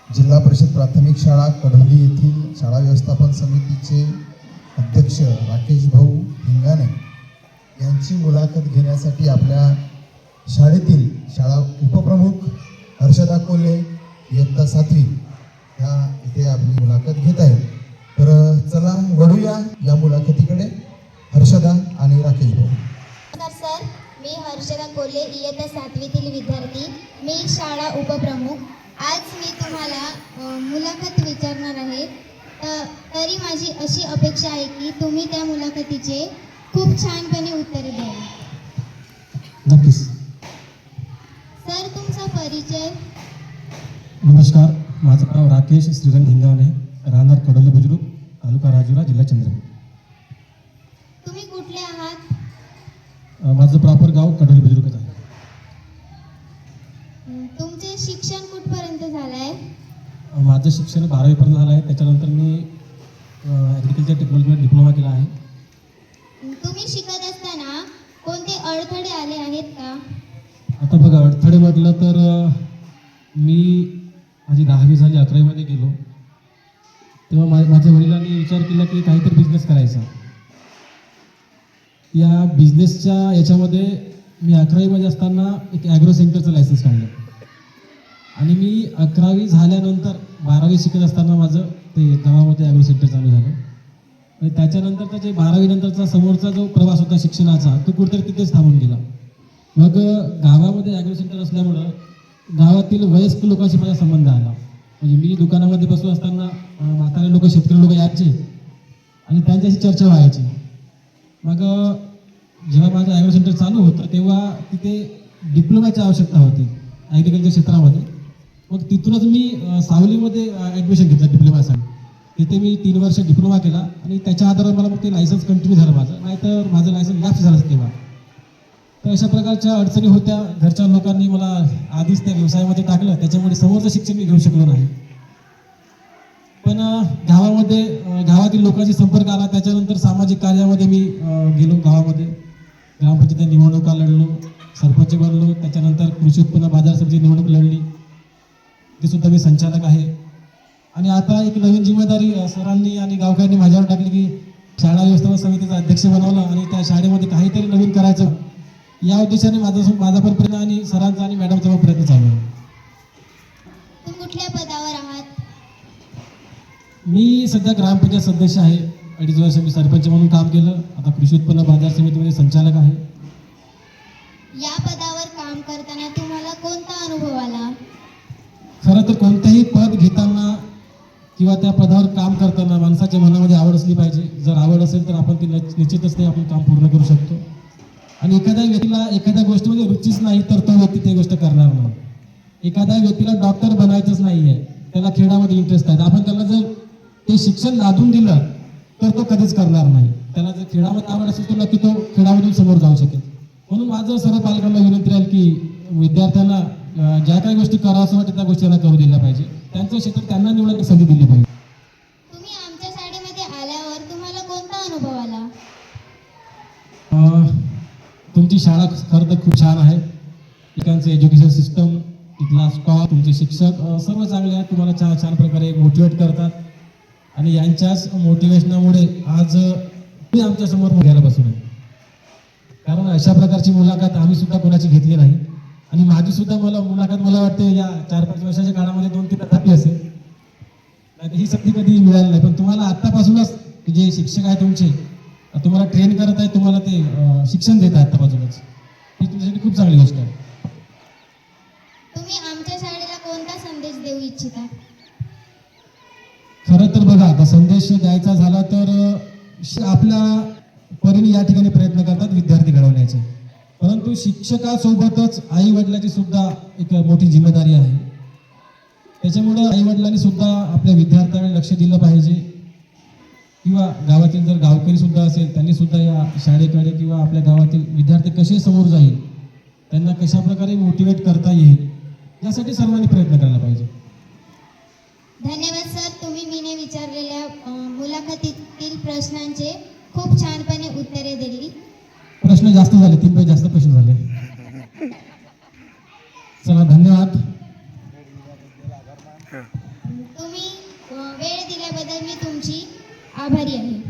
जिल्हा परिषद प्राथमिक शाळा कडोली येथील शाळा व्यवस्थापन समितीचे अध्यक्ष राकेश भाऊ हिंगाणे यांची मुलाखत घेण्यासाठी आपल्या शाळेतील शाळा उपप्रमुख हर्षदा कोल्हे इयत्ता 7वी ह्या इथे आपली मुलाखत घेत आहेत. तर चला वळूया या मुलाखतीकडे. हर्षदा आणि राकेश भाऊ. नमस्कार सर, मी हर्षदा कोल्हे इयत्ता 7वीतील विद्यार्थी. मी शाळा उपप्रमुख. आज मी तुम्हाला मुलाखत विचारणार आहे. तरी माझी अशी अपेक्षा आहे की तुम्ही त्या मुलाखतीचे खूप छानपणे उत्तरे द्याल. नक्कीच. सर, तुमचा परिचय. नमस्कार, माझं नाव राकेश श्रीरंग हिंगाणे, राहणार कडोली बुजुर्ग, तालुका राजुरा, जिल्हा चंद्रपूर. तुम्ही कुठले आहात? माझं प्रॉपर गाव कडोली बुजुर्गच आहे. तुमचे शिक्षण कुठपर्यंत झालं आहे? माझं शिक्षण 12वीपर्यंत झालं आहे. त्याच्यानंतर मी ॲग्रिकल्चर टेक्नॉलॉजीमध्ये डिप्लोमा केला आहे. तुम्ही शिकत असताना कोणते अडथळे आले आहेत का? आता बघा, अडथळे म्हटलं तर मी माझी 10वी झाली, 11वीमध्ये गेलो तेव्हा माझ्या वडिलांनी विचार केला की काहीतरी बिझनेस करायचा. या बिझनेसच्या याच्यामध्ये मी 11वीमध्ये असताना एक ॲग्रो सेंटरचं लायसन्स काढलं आणि मी 11वी झाल्यानंतर 12वी शिकत असताना माझं ते गावामध्ये ॲग्रो सेंटर चालू झालं. आणि त्याच्यानंतरचा जे 12वी नंतरचा समोरचा जो प्रवास होता शिक्षणाचा, तो कुठेतरी तिथेच थांबून गेला. मग गावामध्ये ॲग्रो सेंटर असल्यामुळं गावातील वयस्क लोकांशी माझा संबंध आला. म्हणजे मी दुकानामध्ये बसलो असताना म्हातारे लोक, शेतकरी लोक यायचे आणि त्यांच्याशी चर्चा व्हायची. मग जेव्हा माझं ॲग्रो सेंटर चालू होतं तेव्हा तिथे डिप्लोमाची आवश्यकता होती ॲग्रिकल्चर क्षेत्रामध्ये. मग तिथूनच मी सावलीमध्ये ॲडमिशन घेतलं डिप्लोमासाठी. तिथे मी 3 वर्ष डिप्लोमा केला आणि त्याच्या आधारावर मला मग ते लायसन्स कंटिन्यू झालं माझं, नाहीतर माझं लायसन्स लॅप्स झालं तेव्हा. तर अशा प्रकारच्या अडचणी होत्या. घरच्या लोकांनी मला आधीच त्या व्यवसायामध्ये टाकलं, त्याच्यामुळे समोरचं शिक्षण मी घेऊ शकलो नाही. पण गावातील लोकांशी संपर्क आला. त्याच्यानंतर सामाजिक कार्यामध्ये मी गेलो. गावामध्ये ग्रामपंचायत निवडणुका लढलो, सरपंच बनलो. त्याच्यानंतर कृषी उत्पन्न बाजार समिती निवडणूक लढली, ते सुद्धा मी संचालक आहे. आणि आता एक नवीन जिम्मेदारी सरांनी आणि गावकऱ्यांनी माझ्यावर टाकली की शाळा व्यवस्थापन समितीचा अध्यक्ष बनवलं आणि त्या शाळेमध्ये काहीतरी नवीन करायचं. या उद्देशाने माझा पण प्रयत्न आणि सरांचा आणि मॅडमचा पण प्रयत्न चालू आहे. तुम्ही कुठल्या पदावर आहात? मी सध्या ग्रामपंचायत सदस्य आहे. 2.5 वर्ष मी सरपंच म्हणून काम केलं. आता कृषी उत्पन्न बाजार समितीमध्ये संचालक आहे. या पदावर काम करताना तुम्हाला कोणता अनुभव आला? खरं तर कोणतंही पद घेताना किंवा त्या पदावर काम करताना माणसाच्या मनामध्ये आवड असली पाहिजे. जर आवड असेल तर आपण ती निश्चितच ते आपण काम पूर्ण करू शकतो. आणि एखाद्या व्यक्तीला एखाद्या गोष्टीमध्ये रुचीच नाही तर तो व्यक्ती ते गोष्ट करणार नाही. एखाद्या व्यक्तीला डॉक्टर बनायचंच नाही आहे, त्याला खेळामध्ये इंटरेस्ट आहे, आपण त्याला जर ते शिक्षण लादून दिलं तर तो कधीच करणार नाही. त्याला जर खेळामध्ये आवड असेल तर नक्की तो खेळामधून समोर जाऊ शकेल. म्हणून माझं सर्व पालकांना विनंती राहील की विद्यार्थ्यांना ज्या काही गोष्टी करावंसं वाटतं त्या गोष्टी त्यांना करू दिल्या पाहिजे. त्यांचं क्षेत्र त्यांना निवडण्याची संधी दिली पाहिजे. तुम्ही आमच्या शाळेमध्ये आल्यावर तुम्हाला कोणता अनुभव आला? तुमची शाळा खरं तर खूप छान आहे. ठिकाणचं एज्युकेशन सिस्टम, इथला स्टॉफ, तुमचे शिक्षक सर्व चांगले आहेत. तुम्हाला छान प्रकारे मोटिवेट करतात आणि यांच्याच मोटिवेशनामुळे आज तुम्ही आमच्यासमोर घ्यायला बसून आहे. कारण अशा प्रकारची मुलाखत आम्ही सुद्धा कोणाची घेतली नाही आणि माझी सुद्धा मुलाखत मला वाटते या 4-5 वर्षाच्या काळामध्ये 2-3 झाली असेल, नाही ही संधी कधी मिळाली नाही. पण तुम्हाला आत्तापासूनच जे शिक्षक आहे तुमचे तुम्हाला ट्रेन करत आहे, तुम्हाला ते शिक्षण देत आहे आत्तापासूनच, ही तुमच्यासाठी खूप चांगली गोष्ट आहे. तुम्ही आमच्या शाळेला कोणता संदेश देऊ इच्छिता? खरं तर बघा, आता संदेश द्यायचा झाला तर आपल्या परीने या ठिकाणी प्रयत्न करतात विद्यार्थी घडवण्याचे, परंतु शिक्षकासोबतच आई वडिलांची सुद्धा एक मोठी जिम्मेदारी आहे. त्याच्यामुळं आई वडिलांनी सुद्धा आपल्या विद्यार्थ्यांकडे लक्ष दिलं पाहिजे किंवा गावातील जर गावकरी सुद्धा असेल त्यांनी सुद्धा या शाळेकडे किंवा आपल्या गावातील विद्यार्थी कसे समोर जाईल, त्यांना कशा प्रकारे मोटिवेट करता येईल यासाठी सर्वांनी प्रयत्न करायला पाहिजे. धन्यवाद सर, तुम्ही मीने विचारलेल्या मुलाखतीतील प्रश्नांचे खूप छानपणे उत्तरे दिली. प्रश्न जास्त झाले, 3 पैकी जास्त प्रश्न झाले. चला, धन्यवाद. तुम्ही वेळ दिल्याबद्दल मी तुमची आभारी आहे.